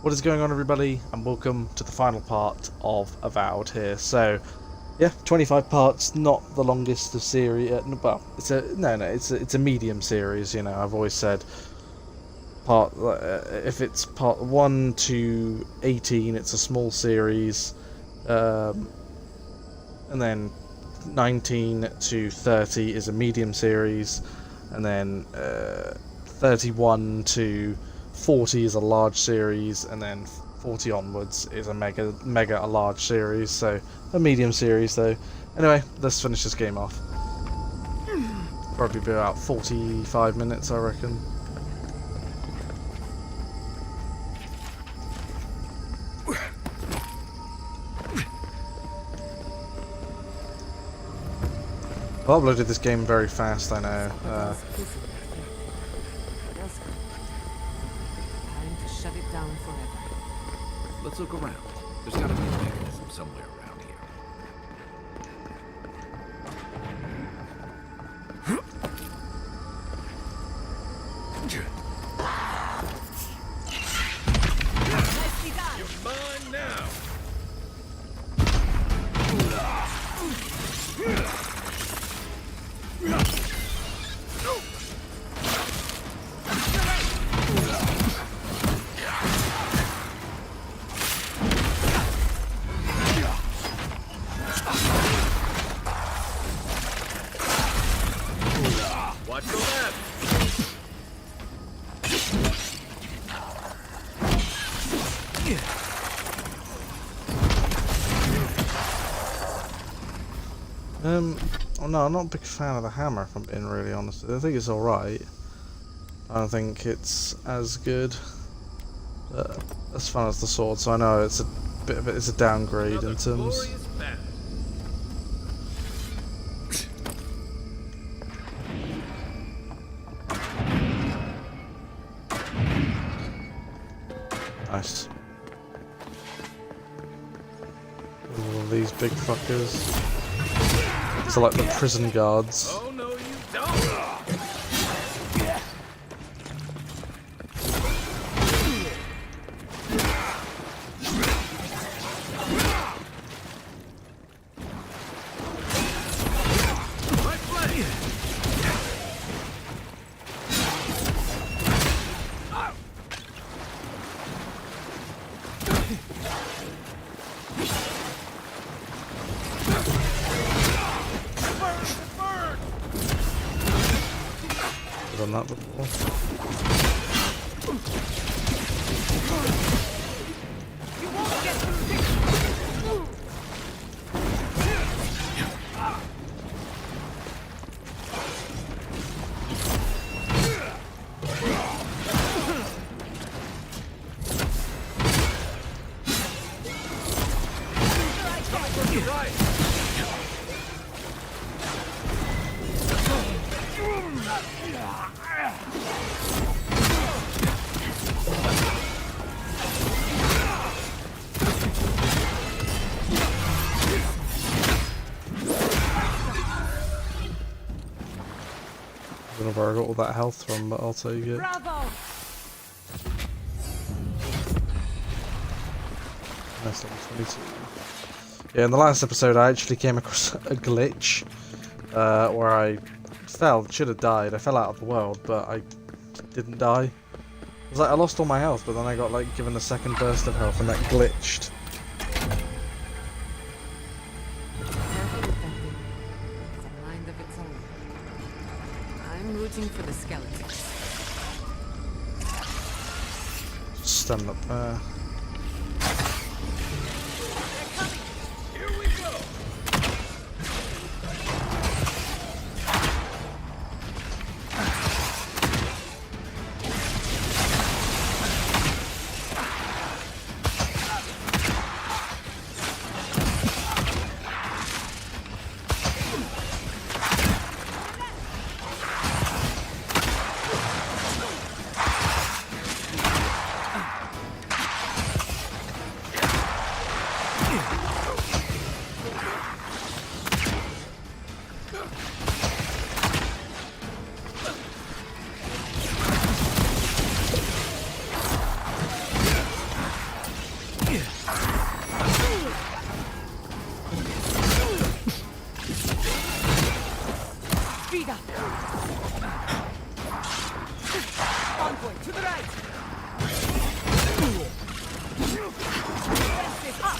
What is going on, everybody, and welcome to the final part of Avowed here. So, yeah, 25 parts, not the longest of series. Well, it's a medium series. You know, I've always said if it's part 1 to 18, it's a small series, and then 19 to 30 is a medium series, and then 31 to 40 is a large series, and then 40 onwards is a mega large series. So a medium series though. Anyway, let's finish this game off. Probably be about 45 minutes, I reckon. I uploaded this game very fast, I know. Shut it down forever. Let's look around. There's gotta be a mechanism somewhere around here. Nicely done. You're mine now. Watch the left. Oh no, I'm not a big fan of the hammer, if I'm being really honest. I think it's alright. I don't think it's as good as fun as the sword, so I know it's a bit of it's a downgrade in terms. Nice. All of these big fuckers. These are like the prison guards. Oh no, you don't. Done that before. You won't get through this. You're right. I don't know where I got all that health from, but I'll take it. Bravo. Nice level 22. Yeah, in the last episode I actually came across a glitch where I should have died. I fell out of the world, but I didn't die. It was like I lost all my health, but then I got like given a second burst of health and that glitched. Careful with that thing. It's a mind of its own. I'm rooting for the skeletons. Stand up there. Here we go. Speed up! Envoy, to the right! Defensive up!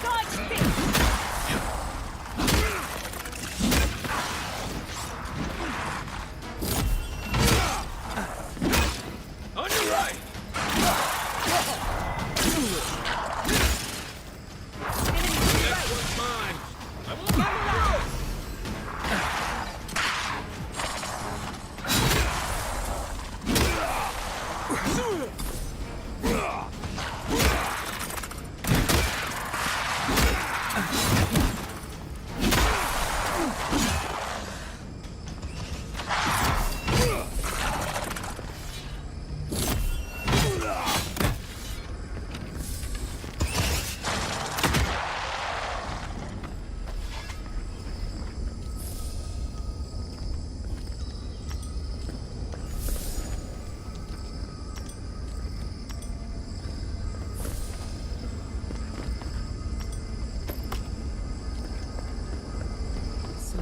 Side stick! On your right! That one's mine! I won't let it out! So,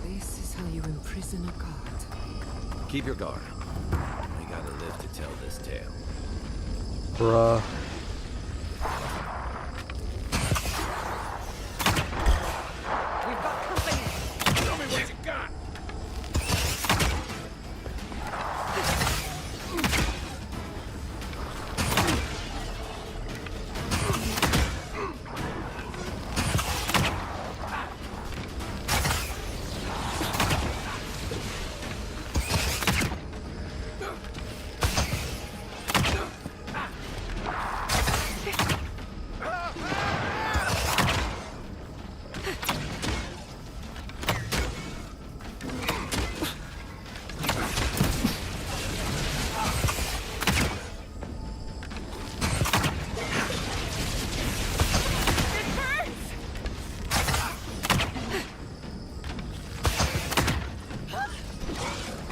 this is how you imprison a god. Keep your guard. We gotta live to tell this tale. Bruh. We've got company! Tell me what you got!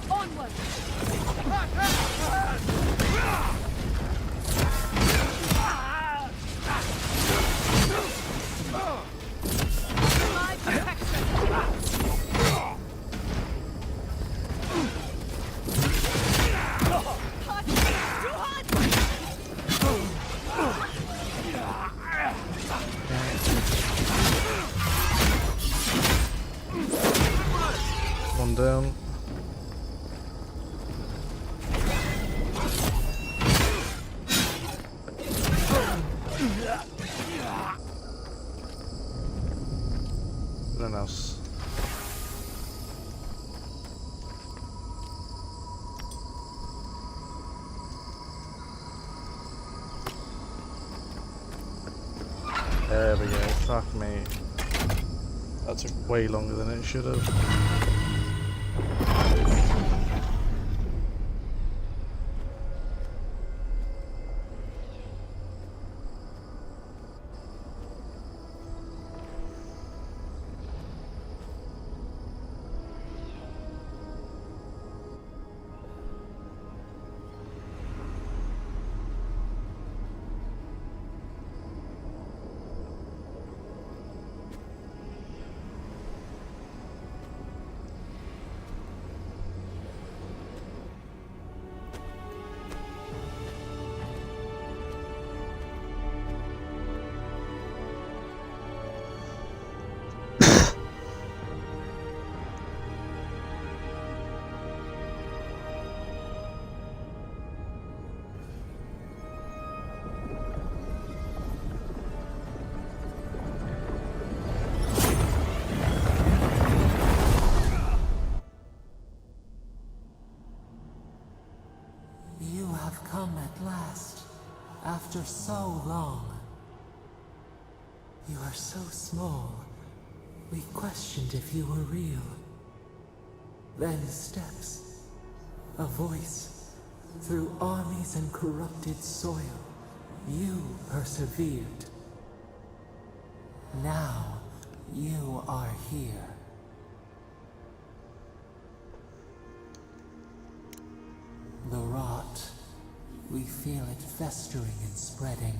Onward! My protection! Hot! Too hot! One down. What else? There we go. Fuck me. That took way longer than it should have. You have come at last, after so long. You are so small, we questioned if you were real. Then steps, a voice, through armies and corrupted soil, you persevered. Now, you are here. festering and spreading.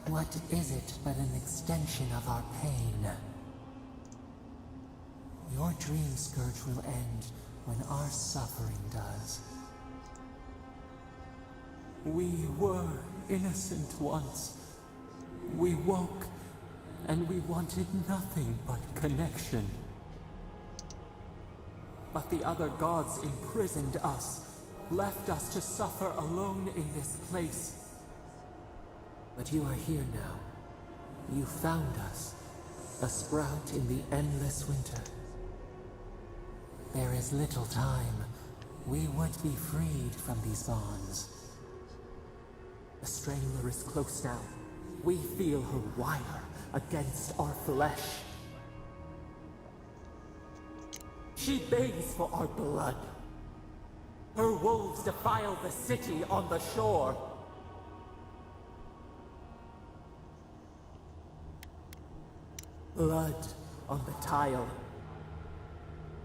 What is it but an extension of our pain? Your dream scourge will end when our suffering does. We were innocent once. We woke, and we wanted nothing but connection. But the other gods imprisoned us, left us to suffer alone in this place. But you are here now. You found us, a sprout in the endless winter. There is little time. We would be freed from these bonds. The Strangler is close now. We feel her wire against our flesh. She begs for our blood. Her wolves defile the city on the shore. Blood on the tile.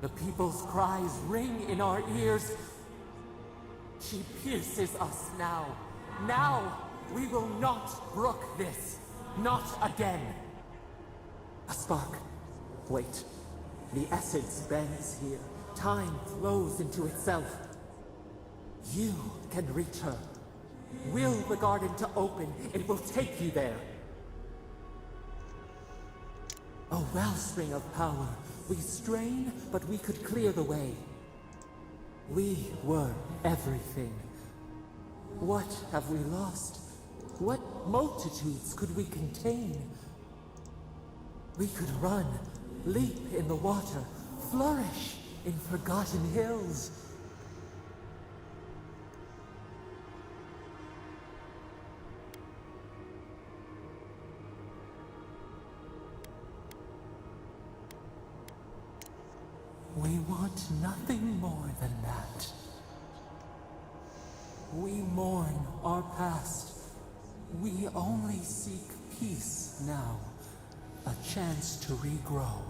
The people's cries ring in our ears. She pierces us now. Now, we will not brook this. Not again. A spark. Wait. The essence bends here. Time flows into itself. You can reach her. Will the garden to open, it will take you there. A wellspring of power. We strain, but we could clear the way. We were everything. What have we lost? What multitudes could we contain? We could run, leap in the water, flourish in forgotten hills. We want nothing more than that. We mourn our past. We only seek peace now. A chance to regrow.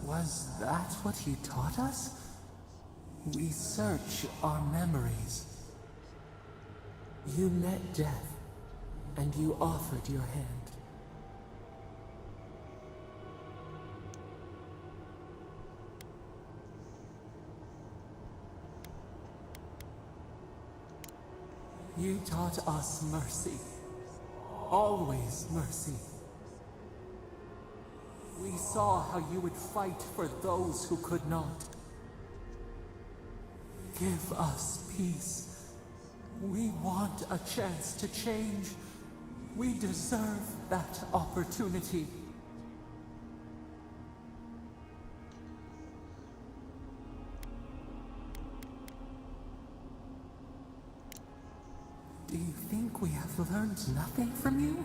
Was that what you taught us? We search our memories. You met death, and you offered your hand. You taught us mercy. Always mercy. We saw how you would fight for those who could not. Give us peace. We want a chance to change. We deserve that opportunity. Do you think we have learned nothing from you?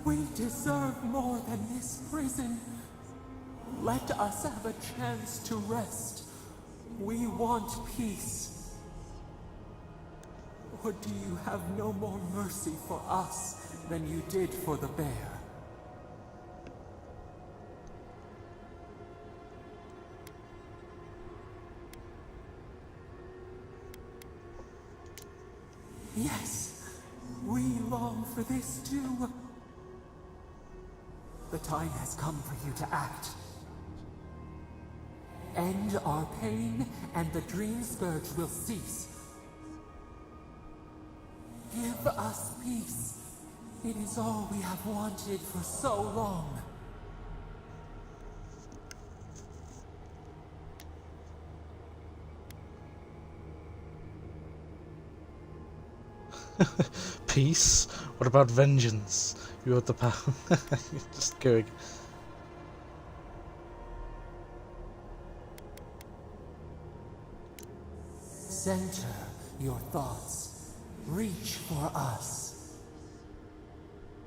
We deserve more than this prison. Let us have a chance to rest. We want peace. Or do you have no more mercy for us than you did for the bear? Yes, we long for this too. The time has come for you to act. End our pain, and the dream scourge will cease. Give us peace. It is all we have wanted for so long. Peace? What about vengeance? You have the power. Just going. Center your thoughts. Reach for us.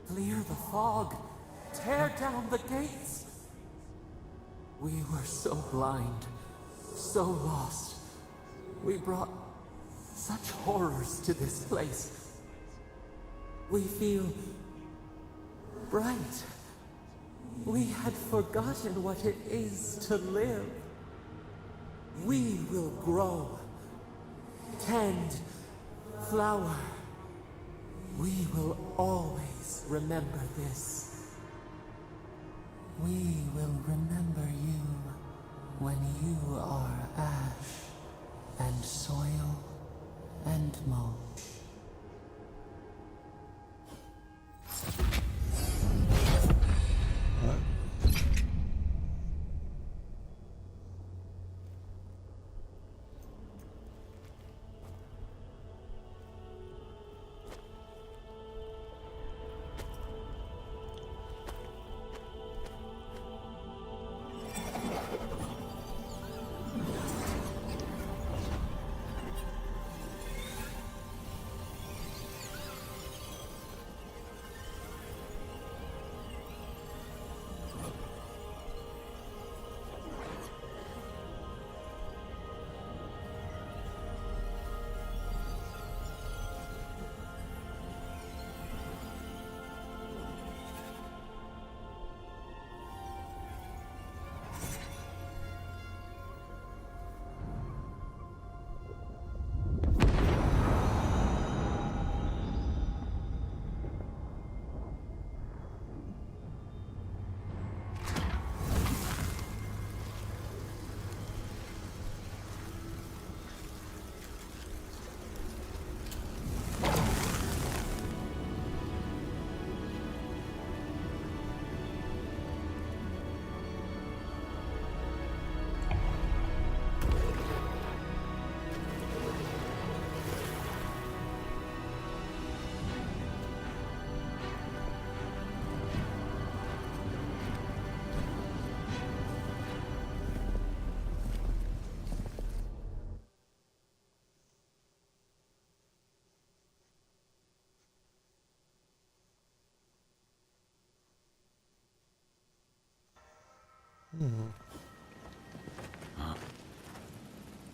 Clear the fog. Tear down the gates. We were so blind, so lost. We brought such horrors to this place. We feel bright. We had forgotten what it is to live. We will grow, tend, flower. We will always remember this. We will remember you when you are ash and soil and mulch.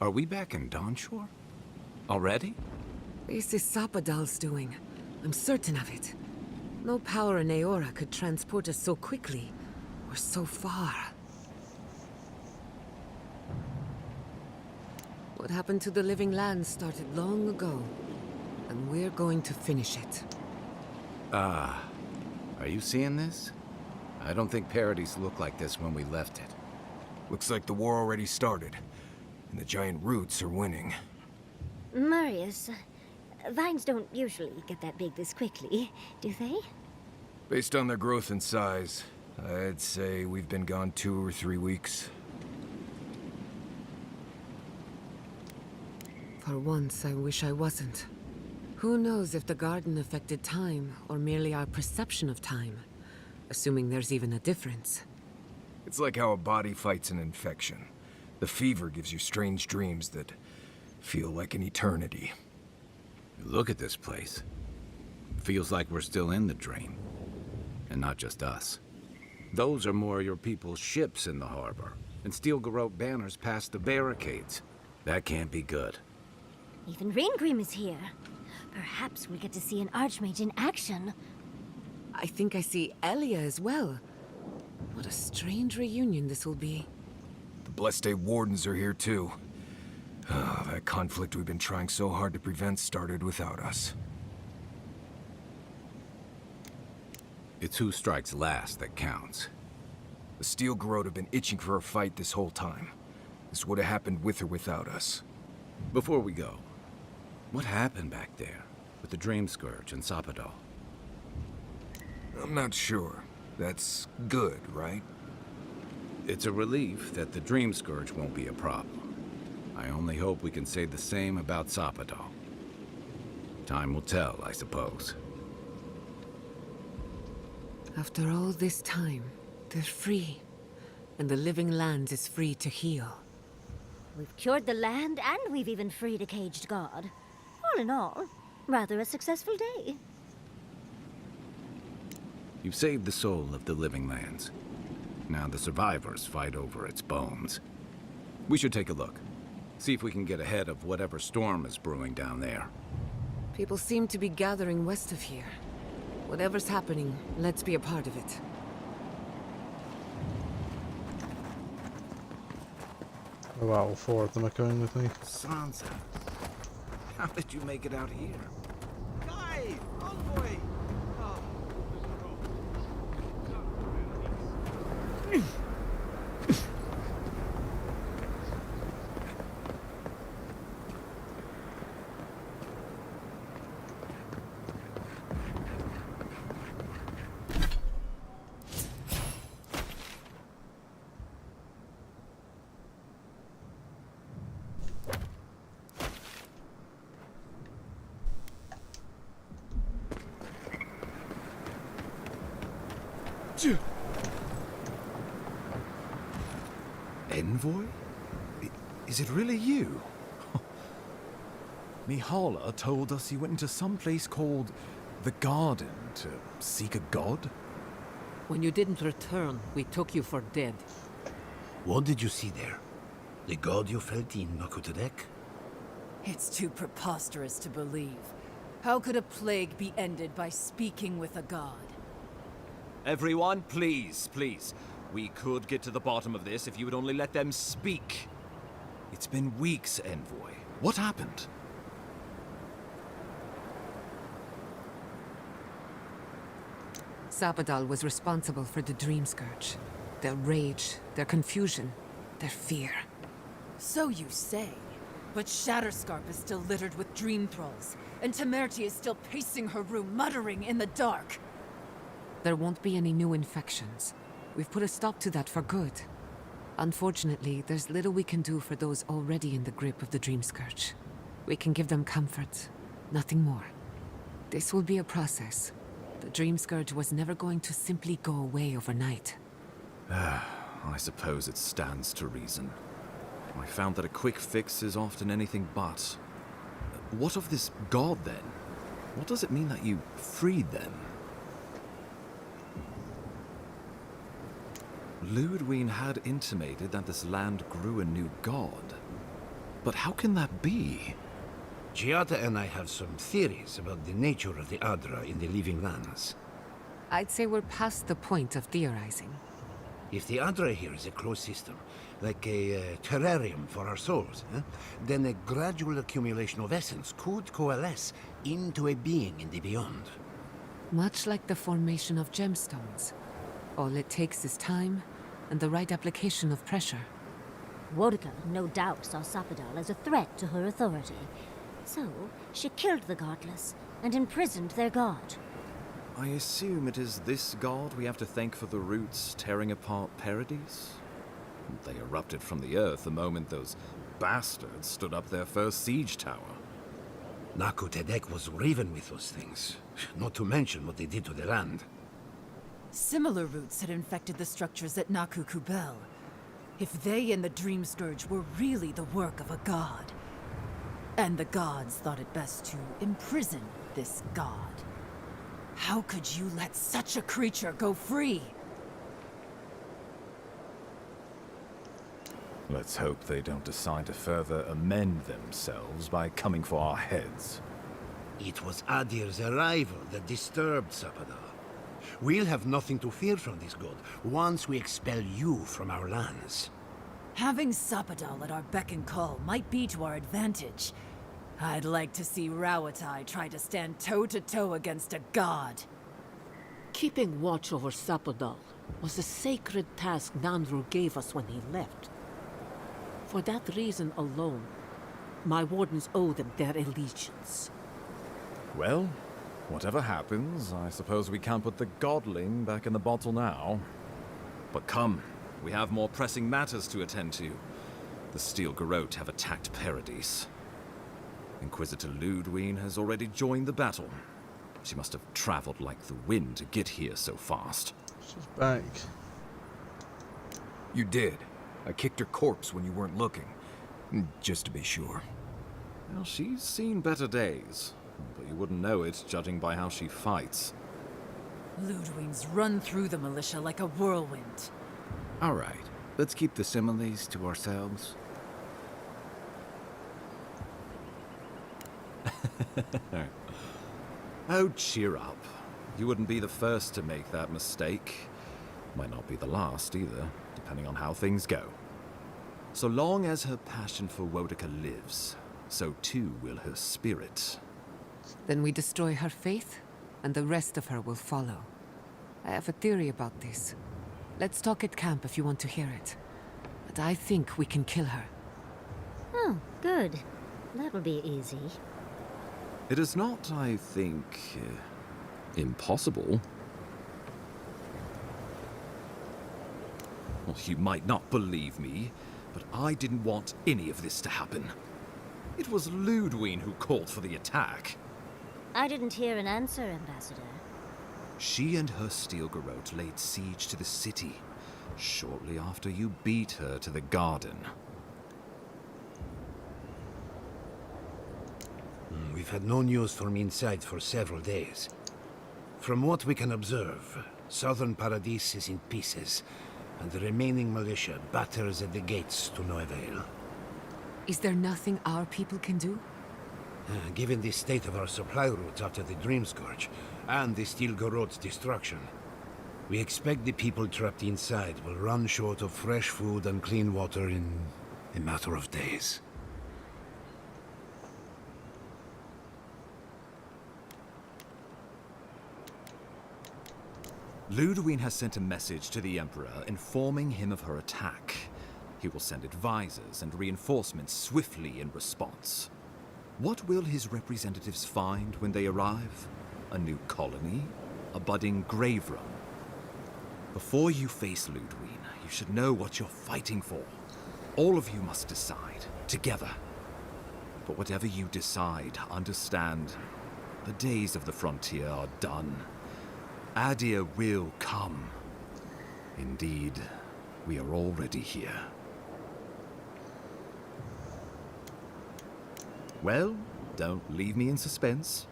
Are we back in Dawnshore? Already? This is Sapadal's doing. I'm certain of it. No power in Aora could transport us so quickly, or so far. What happened to the living land started long ago, and we're going to finish it. Are you seeing this? I don't think Paradise looked like this when we left it. Looks like the war already started, and the giant roots are winning. Marius, vines don't usually get that big this quickly, do they? Based on their growth and size, I'd say we've been gone 2 or 3 weeks. For once, I wish I wasn't. Who knows if the garden affected time, or merely our perception of time? Assuming there's even a difference. It's like how a body fights an infection. The fever gives you strange dreams that feel like an eternity. Look at this place. Feels like we're still in the dream. And not just us. Those are more your people's ships in the harbor, and steel garrote banners past the barricades. That can't be good. Even Raingrim is here. Perhaps we get to see an Archmage in action. I think I see Elia as well. What a strange reunion this will be. The Blessed Wardens are here too. That conflict we've been trying so hard to prevent started without us. It's who strikes last that counts. The Steel Garrote have been itching for a fight this whole time. This would have happened with or without us. Before we go, what happened back there with the Dream Scourge and Sapadal? I'm not sure. That's good, right? It's a relief that the Dream Scourge won't be a problem. I only hope we can say the same about Sapadal. Time will tell, I suppose. After all this time, they're free. And the living land is free to heal. We've cured the land, and we've even freed a caged god. All in all, rather a successful day. You've saved the soul of the living lands. Now the survivors fight over its bones. We should take a look. See if we can get ahead of whatever storm is brewing down there. People seem to be gathering west of here. Whatever's happening, let's be a part of it. Oh wow, all four of them are going with me. Sansa, how did you make it out here? Guy! Envoy! Envoy? Is it really you? Mihala told us you went into some place called the Garden to seek a god? When you didn't return, we took you for dead. What did you see there? The god you felt in Nakutadek? It's too preposterous to believe. How could a plague be ended by speaking with a god? Everyone, please, please. We could get to the bottom of this if you would only let them speak. It's been weeks, Envoy. What happened? Zapadal was responsible for the Dream Scourge. Their rage, their confusion, their fear. So you say. But Shatterscarp is still littered with dream thralls, and Temerty is still pacing her room, muttering in the dark. There won't be any new infections. We've put a stop to that for good. Unfortunately, there's little we can do for those already in the grip of the Dream Scourge. We can give them comfort, nothing more. This will be a process. The Dream Scourge was never going to simply go away overnight. I suppose it stands to reason. I found that a quick fix is often anything but. What of this god, then? What does it mean that you freed them? Ludwig had intimated that this land grew a new god. But how can that be? Giada and I have some theories about the nature of the Adra in the Living Lands. I'd say we're past the point of theorizing. If the Adra here is a closed system, like a terrarium for our souls, then a gradual accumulation of essence could coalesce into a being in the beyond. Much like the formation of gemstones. All it takes is time and the right application of pressure. Wodka no doubt saw Zapadal as a threat to her authority. So, she killed the godless and imprisoned their god. I assume it is this god we have to thank for the roots tearing apart Paradise? They erupted from the earth the moment those bastards stood up their first siege tower. Nakutadek was riven with those things, not to mention what they did to the land. Similar roots had infected the structures at Naku Kubel. If they and the Dream Scourge were really the work of a god, and the gods thought it best to imprison this god, how could you let such a creature go free? Let's hope they don't decide to further amend themselves by coming for our heads. It was Adir's arrival that disturbed Zapadal. We'll have nothing to fear from this god once we expel you from our lands. Having Zapadal at our beck and call might be to our advantage. I'd like to see Rawatai try to stand toe-to-toe against a god. Keeping watch over Zapadal was a sacred task Nandru gave us when he left. For that reason alone, my wardens owe them their allegiance. Well, whatever happens, I suppose we can't put the godling back in the bottle now. But come, we have more pressing matters to attend to. The Steel Garrote have attacked Paradise. Inquisitor Ludwig has already joined the battle. She must have traveled like the wind to get here so fast. She's back. You did. I kicked her corpse when you weren't looking. Just to be sure. Well, she's seen better days. But you wouldn't know it, judging by how she fights. Ludwig's run through the militia like a whirlwind. All right, let's keep the similes to ourselves. Oh, cheer up. You wouldn't be the first to make that mistake. Might not be the last either, depending on how things go. So long as her passion for Wodica lives, so too will her spirit. Then we destroy her faith, and the rest of her will follow. I have a theory about this. Let's talk at camp if you want to hear it. But I think we can kill her. Oh, good. That'll be easy. It is not, I think, impossible. Well, you might not believe me, but I didn't want any of this to happen. It was Ludwig who called for the attack. I didn't hear an answer, Ambassador. She and her steel garrote laid siege to the city, shortly after you beat her to the garden. We've had no news from inside for several days. From what we can observe, southern Paradis is in pieces, and the remaining militia batters at the gates to no avail. Is there nothing our people can do? Given the state of our supply routes after the Dream Scourge, and the Steel Garrote's destruction, we expect the people trapped inside will run short of fresh food and clean water in a matter of days. Ludwig has sent a message to the Emperor informing him of her attack. He will send advisors and reinforcements swiftly in response. What will his representatives find when they arrive? A new colony? A budding grave room? Before you face Ludwig, you should know what you're fighting for. All of you must decide, together. But whatever you decide, understand, the days of the frontier are done. Adir will come. Indeed, we are already here. Well, don't leave me in suspense.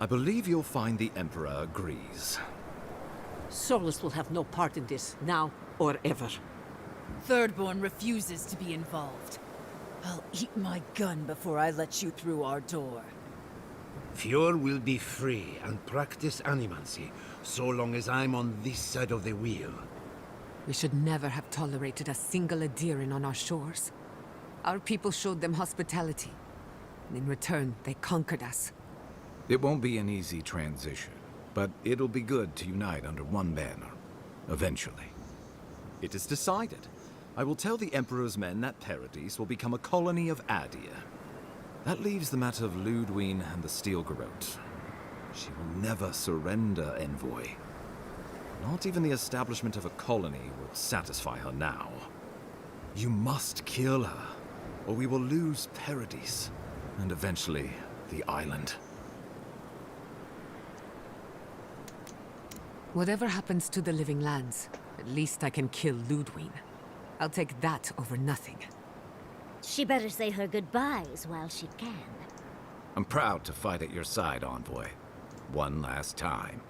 I believe you'll find the Emperor agrees. Solus will have no part in this, now or ever. Thirdborn refuses to be involved. I'll eat my gun before I let you through our door. Fjord will be free and practice animancy, so long as I'm on this side of the wheel. We should never have tolerated a single Adiran on our shores. Our people showed them hospitality, and in return, they conquered us. It won't be an easy transition, but it'll be good to unite under one banner, eventually. It is decided. I will tell the Emperor's men that Paradis will become a colony of Adir. That leaves the matter of Ludwig and the Steel Garrote. She will never surrender, Envoy. Not even the establishment of a colony would satisfy her now. You must kill her, or we will lose Paradis, and eventually the island. Whatever happens to the living lands, at least I can kill Ludwig. I'll take that over nothing. She better say her goodbyes while she can. I'm proud to fight at your side, Envoy. One last time.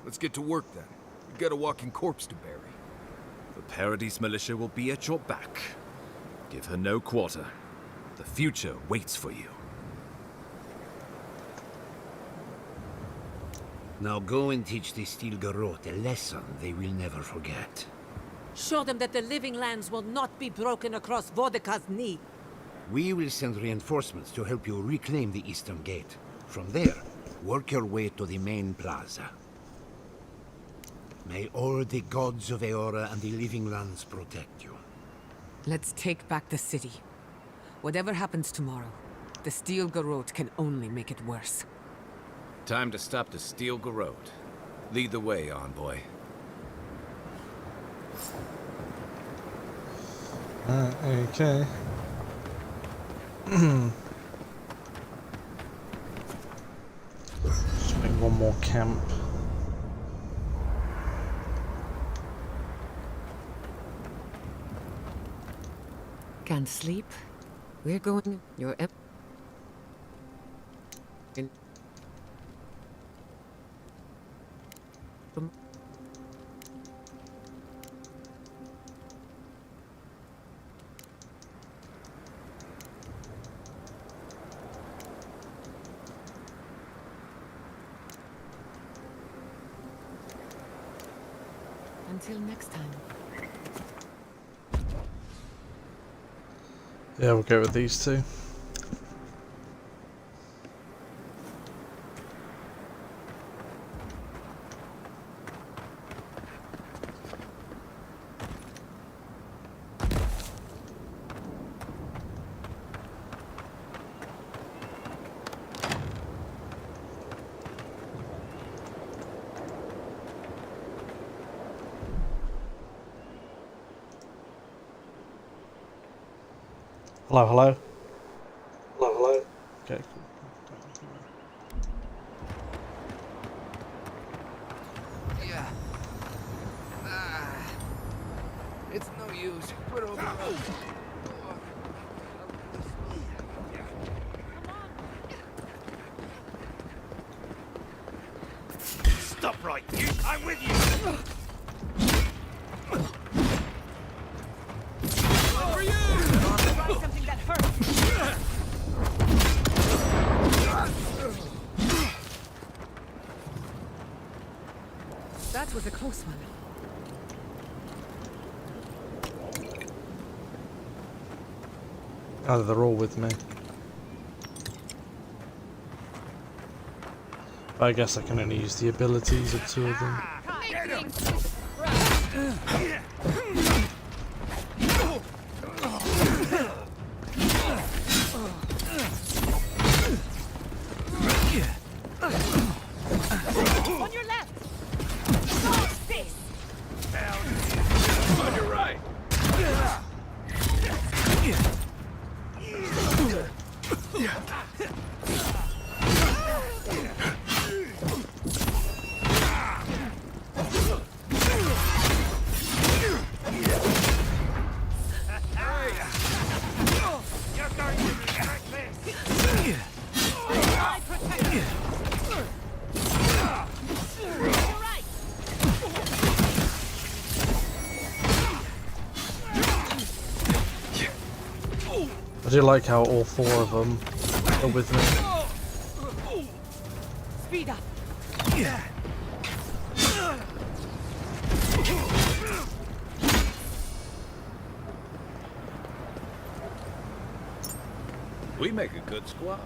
Let's get to work then. We've got a walking corpse to bury. The Paradis militia will be at your back. Give her no quarter. The future waits for you. Now go and teach the Steel Garrote a lesson they will never forget. Show them that the living lands will not be broken across Wodica's knee. We will send reinforcements to help you reclaim the Eastern Gate. From there, work your way to the main plaza. May all the gods of Eora and the living lands protect you. Let's take back the city. Whatever happens tomorrow, the Steel Garrote can only make it worse. Time to stop the Steel Garrote. Lead the way, Envoy. Okay. Just make one more camp. Can't sleep? We're going... You're... Until next time. Yeah, we'll go with these two. Hello, hello. Hello, hello. Okay, cool. Yeah. It's no use. We're over. Stop right, you! I'm with you! For you! Try something that hurts. That was a close one. Oh, they're all with me. But I guess I can only use the abilities of two of them. On your left. Dodge this. On your right! You're going to regret this! I protect you. You're right. I do like how all four of them are with me. Speed up. We make a good squad.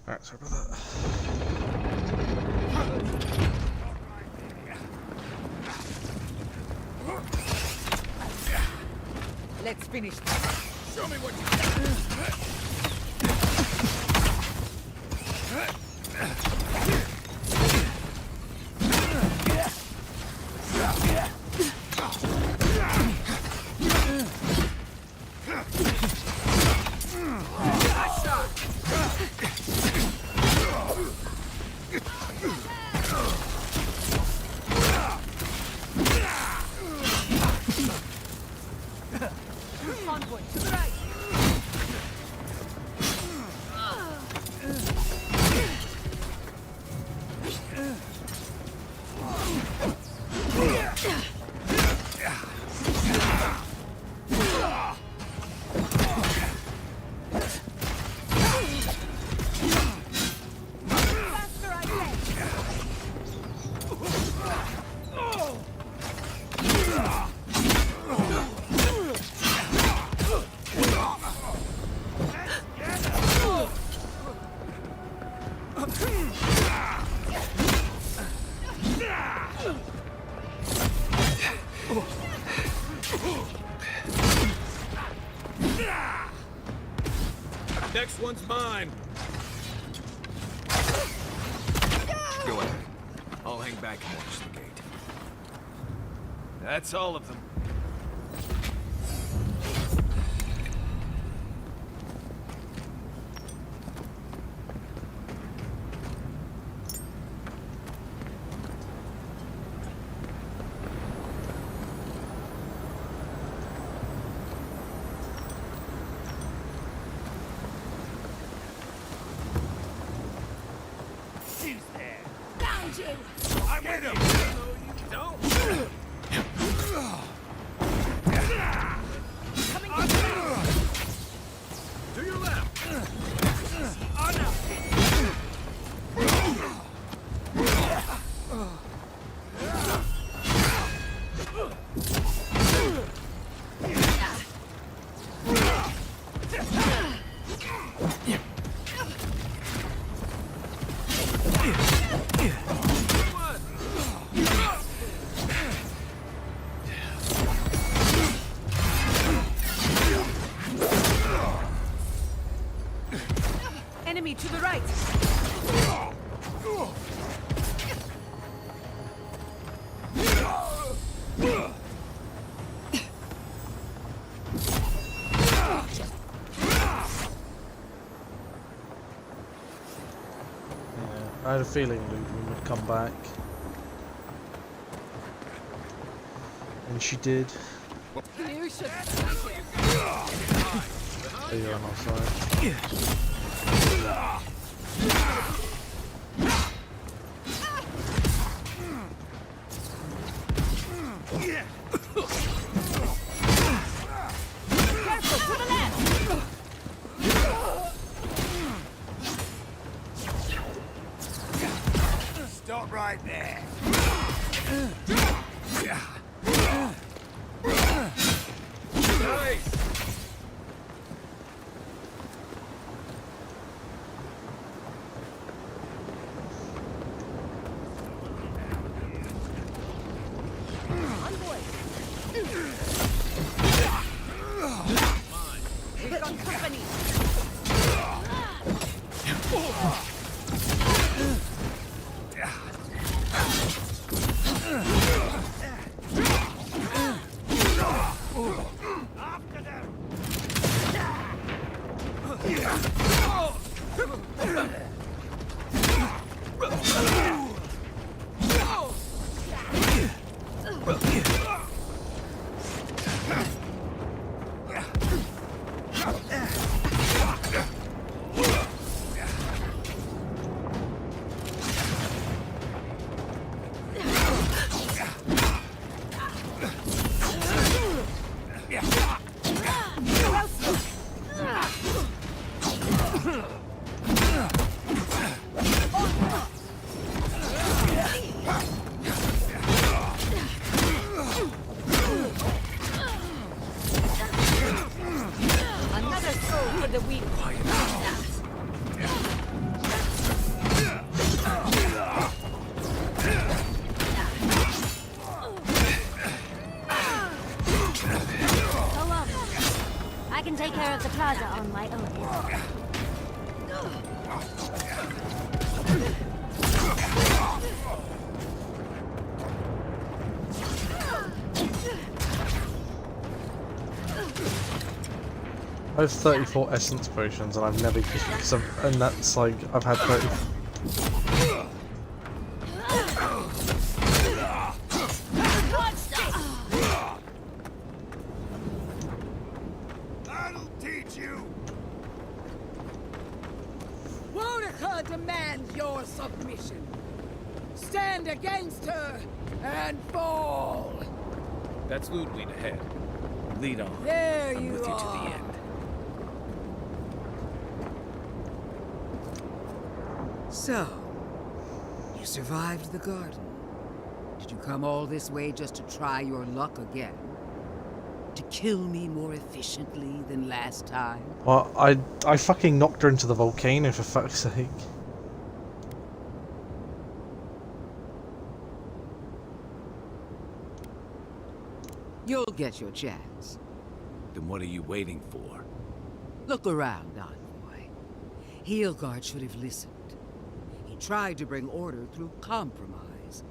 Alright, sorry about that. Let's finish this. Show me what you Convoy to the right. Faster, I say. Next one's mine. Go ahead. I'll hang back and watch the gate. That's all of them. find you! I'm with him! No, you don't! Coming To your left! On up! Enemy to the right! I had a feeling Ludwig would come back. And she did. You should There you are on our side. Careful, to the left! Stop right there! Nice! We've got company! After them! Another soul for the weak. Go on. I can take care of the plaza on my own. I have 34 essence potions and I've never used some, and that's like, I've had 30. That'll teach you! Wodaka demands your submission. Stand against her and fall. That's Ludwig ahead. Lead on. There I'm you with you to the are. end. So, you survived the garden. Did you come all this way just to try your luck again? To kill me more efficiently than last time? Well, I fucking knocked her into the volcano for fuck's sake. You'll get your chance. Then what are you waiting for? Look around, envoy. Heelguard should have listened. He tried to bring order through compromise.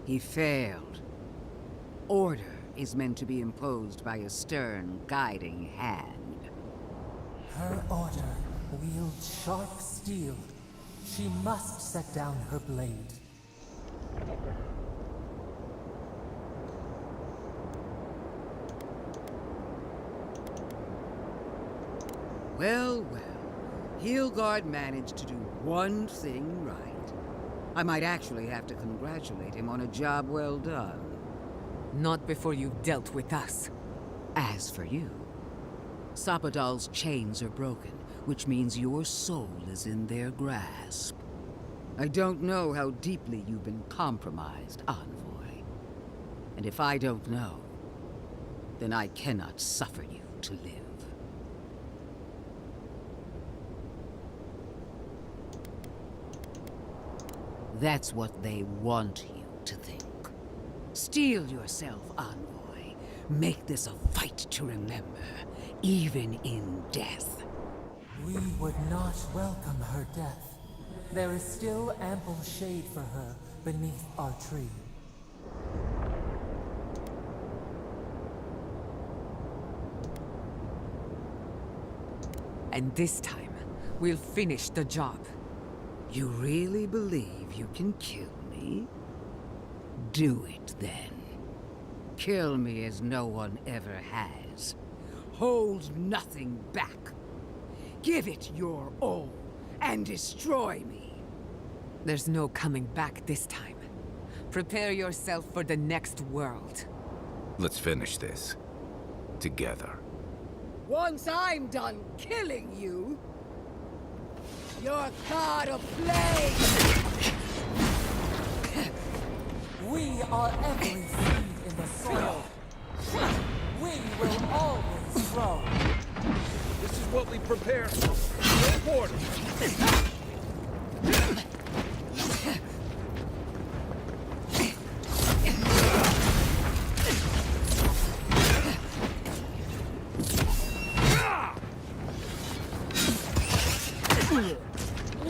He failed. Order is meant to be imposed by a stern, guiding hand. Her order wields sharp steel. She must set down her blade. Well, well. Heelguard managed to do one thing right. I might actually have to congratulate him on a job well done. Not before you've dealt with us. As for you, Sapodal's chains are broken, which means your soul is in their grasp. I don't know how deeply you've been compromised, Envoy. And if I don't know, then I cannot suffer you to live. That's what they want you to think. Steel yourself, Envoy. Make this a fight to remember, even in death. We would not welcome her death. There is still ample shade for her beneath our tree. And this time, we'll finish the job. You really believe you can kill me? Do it then. Kill me as no one ever has. Hold nothing back. Give it your all, and destroy me. There's no coming back this time. Prepare yourself for the next world. Let's finish this. Together. Once I'm done killing you, your god of flame! We are every seed in the soil. We will always grow. This is what we prepared for. No portal.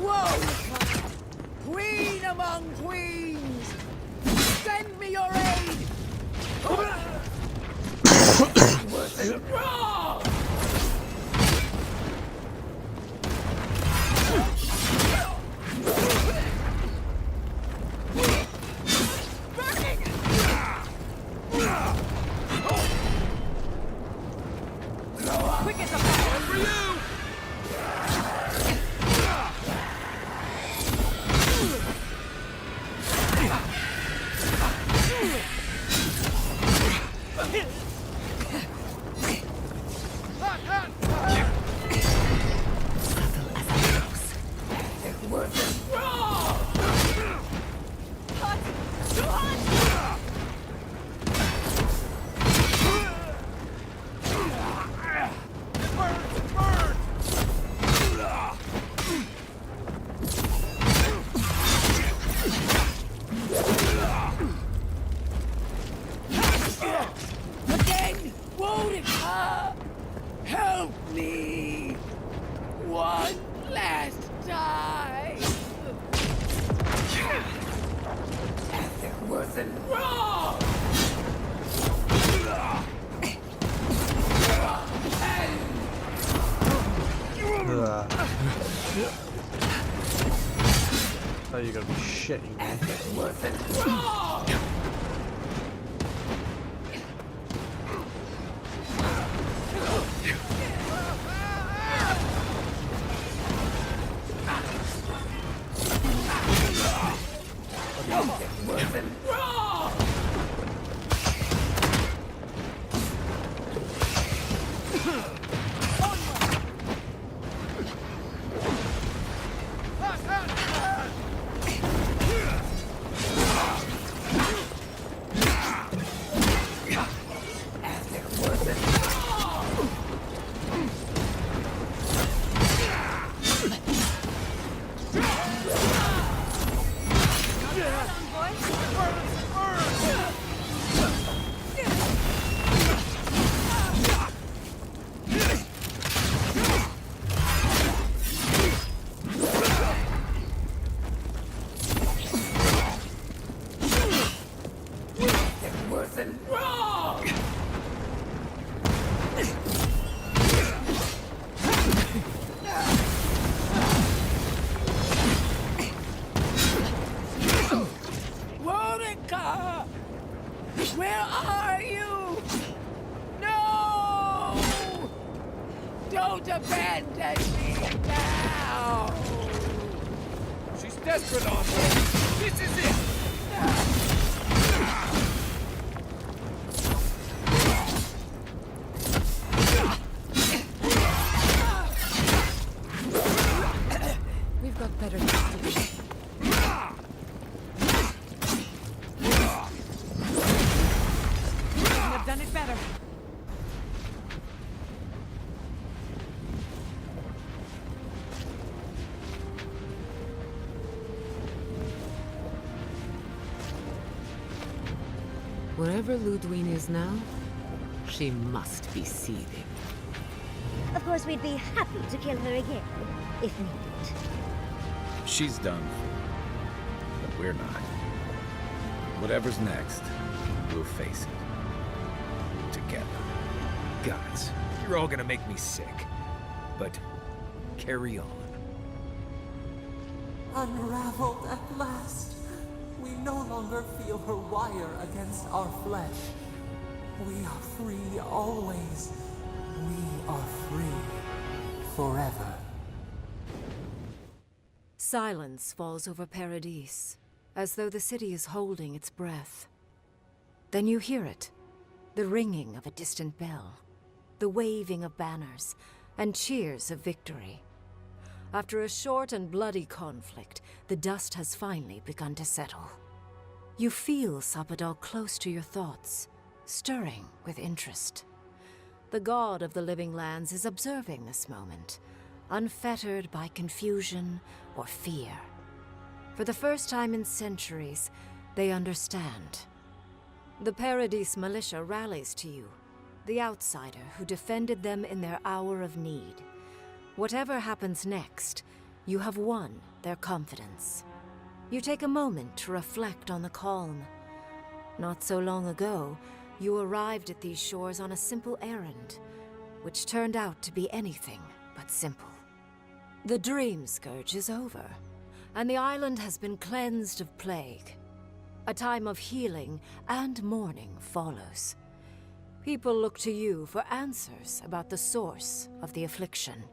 Whoa! Queen among queens! Send me your aid! Quick as a fire for you! Again! Wounded! Help me! One last time! It wasn't wrong! Oh, you're gonna be shitting me. It wasn't wrong! Monica! Where are you? No! Don't abandon me now! She's desperate, Envoy. Wherever Ludwine is now, she must be seething. Of course, we'd be happy to kill her again, if needed. She's done for, but we're not. Whatever's next, we'll face it. Together. Gods, you're all gonna make me sick. But carry on. Unraveled at last. We no longer feel her wire against our flesh. We are free always. We are free forever. Silence falls over Paradise, as though the city is holding its breath. Then you hear it, the ringing of a distant bell, the waving of banners, and cheers of victory. After a short and bloody conflict, the dust has finally begun to settle. You feel Sappadal close to your thoughts, stirring with interest. The god of the living lands is observing this moment, unfettered by confusion or fear. For the first time in centuries, they understand. The Paradise militia rallies to you, the outsider who defended them in their hour of need. Whatever happens next, you have won their confidence. You take a moment to reflect on the calm. Not so long ago, you arrived at these shores on a simple errand, which turned out to be anything but simple. The Dream Scourge is over, and the island has been cleansed of plague. A time of healing and mourning follows. People look to you for answers about the source of the affliction.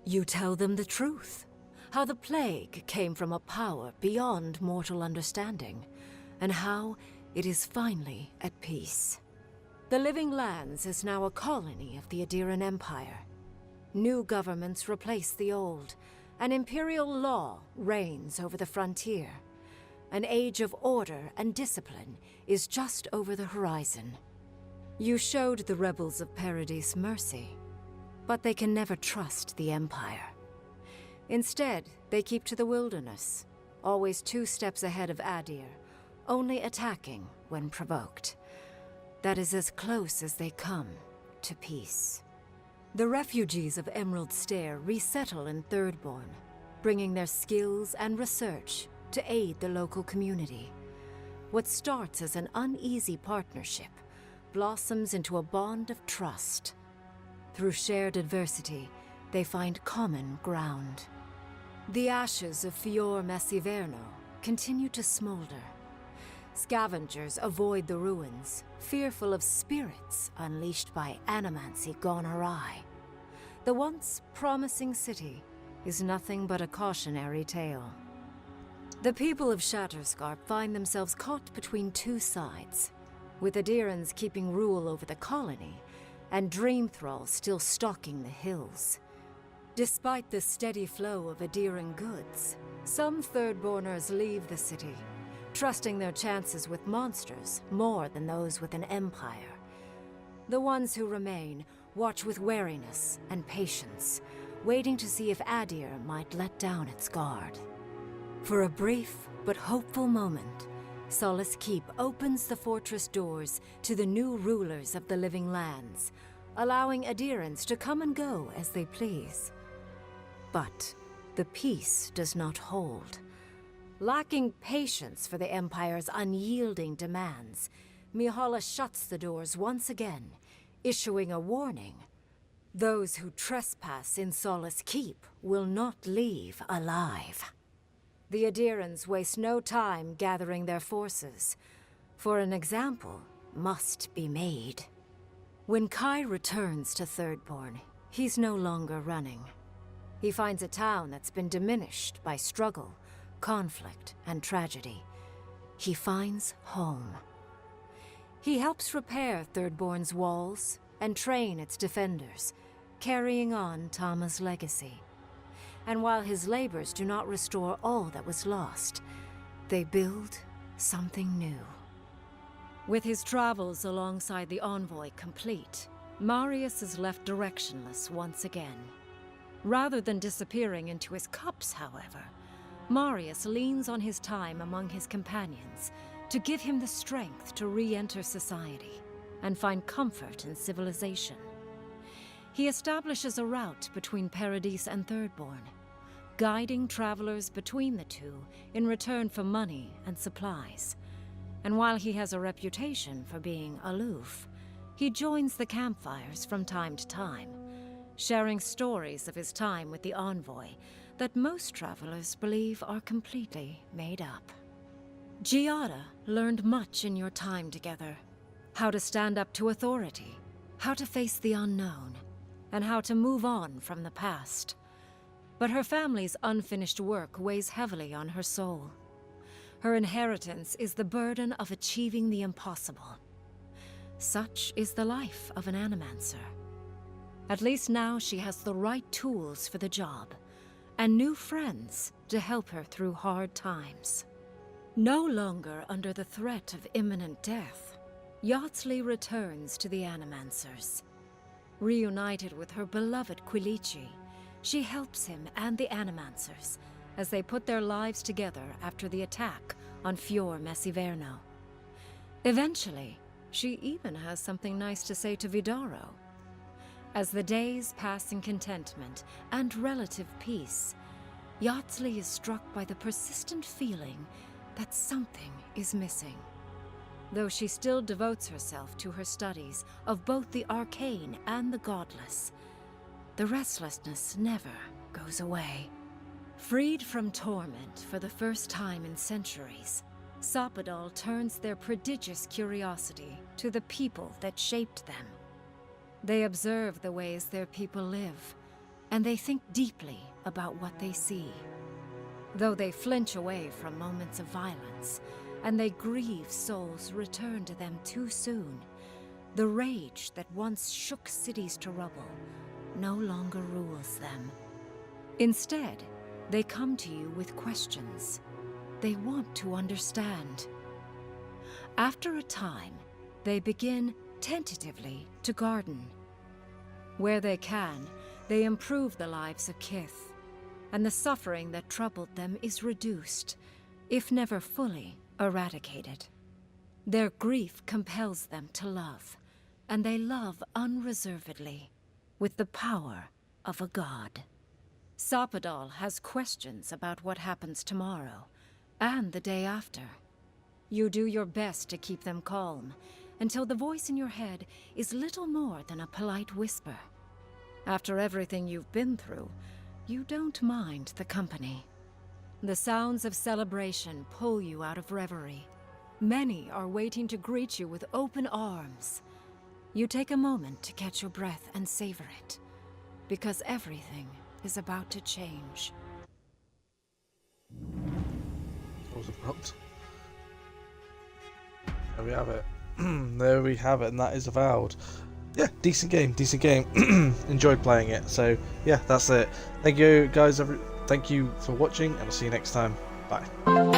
You tell them the truth, how the plague came from a power beyond mortal understanding, and how it is finally at peace. The Living Lands is now a colony of the Adiran Empire. New governments replace the old, and imperial law reigns over the frontier. An age of order and discipline is just over the horizon. You showed the rebels of Paradise mercy, but they can never trust the Empire. Instead, they keep to the wilderness, always 2 steps ahead of Adir, only attacking when provoked. That is as close as they come to peace. The refugees of Emerald Stair resettle in Thirdborn, bringing their skills and research to aid the local community. What starts as an uneasy partnership blossoms into a bond of trust. Through shared adversity, they find common ground. The ashes of Fior Messiverno continue to smolder. Scavengers avoid the ruins, fearful of spirits unleashed by animancy gone awry. The once promising city is nothing but a cautionary tale. The people of Shatterscarp find themselves caught between 2 sides, with Adirans keeping rule over the colony, and Dream Thralls still stalking the hills. Despite the steady flow of Adiran goods, some Thirdborners leave the city, trusting their chances with monsters more than those with an empire. The ones who remain watch with wariness and patience, waiting to see if Adir might let down its guard. For a brief but hopeful moment, Solace Keep opens the fortress doors to the new rulers of the Living Lands, allowing Adirans to come and go as they please. But the peace does not hold. Lacking patience for the Empire's unyielding demands, Mihala shuts the doors once again, issuing a warning. Those who trespass in Solace Keep will not leave alive. The Adirans waste no time gathering their forces, for an example must be made. When Kai returns to Thirdborn, he's no longer running. He finds a town that's been diminished by struggle, conflict, and tragedy. He finds home. He helps repair Thirdborn's walls and train its defenders, carrying on Tama's legacy. And while his labors do not restore all that was lost, they build something new. With his travels alongside the envoy complete, Marius is left directionless once again. Rather than disappearing into his cups, however, Marius leans on his time among his companions to give him the strength to re-enter society and find comfort in civilization. He establishes a route between Paradise and Thirdborn, guiding travelers between the two in return for money and supplies. And while he has a reputation for being aloof, he joins the campfires from time to time, sharing stories of his time with the envoy that most travelers believe are completely made up. Giada learned much in your time together. How to stand up to authority, how to face the unknown, and how to move on from the past. But her family's unfinished work weighs heavily on her soul. Her inheritance is the burden of achieving the impossible. Such is the life of an animancer. At least now she has the right tools for the job, and new friends to help her through hard times. No longer under the threat of imminent death, Yardsley returns to the Animancers. Reunited with her beloved Quilici, she helps him and the Animancers as they put their lives together after the attack on Fior Messiverno. Eventually, she even has something nice to say to Vidaro. As the days pass in contentment and relative peace, Yardsley is struck by the persistent feeling that something is missing. Though she still devotes herself to her studies of both the arcane and the godless, the restlessness never goes away. Freed from torment for the first time in centuries, Sopadal turns their prodigious curiosity to the people that shaped them. They observe the ways their people live, and they think deeply about what they see. Though they flinch away from moments of violence, and they grieve souls returned to them too soon, the rage that once shook cities to rubble no longer rules them. Instead, they come to you with questions. They want to understand. After a time, they begin tentatively to garden. Where they can, they improve the lives of Kith, and the suffering that troubled them is reduced, if never fully eradicated. Their grief compels them to love, and they love unreservedly, with the power of a god. Sopadal has questions about what happens tomorrow, and the day after. You do your best to keep them calm, until the voice in your head is little more than a polite whisper. After everything you've been through, you don't mind the company. The sounds of celebration pull you out of reverie. Many are waiting to greet you with open arms. You take a moment to catch your breath and savor it, because everything is about to change. That was abrupt. There we have it. There we have it, and that is Avowed. Yeah, decent game. Enjoyed playing it. So yeah, that's it. Thank you guys. Thank you for watching, and I'll see you next time. Bye.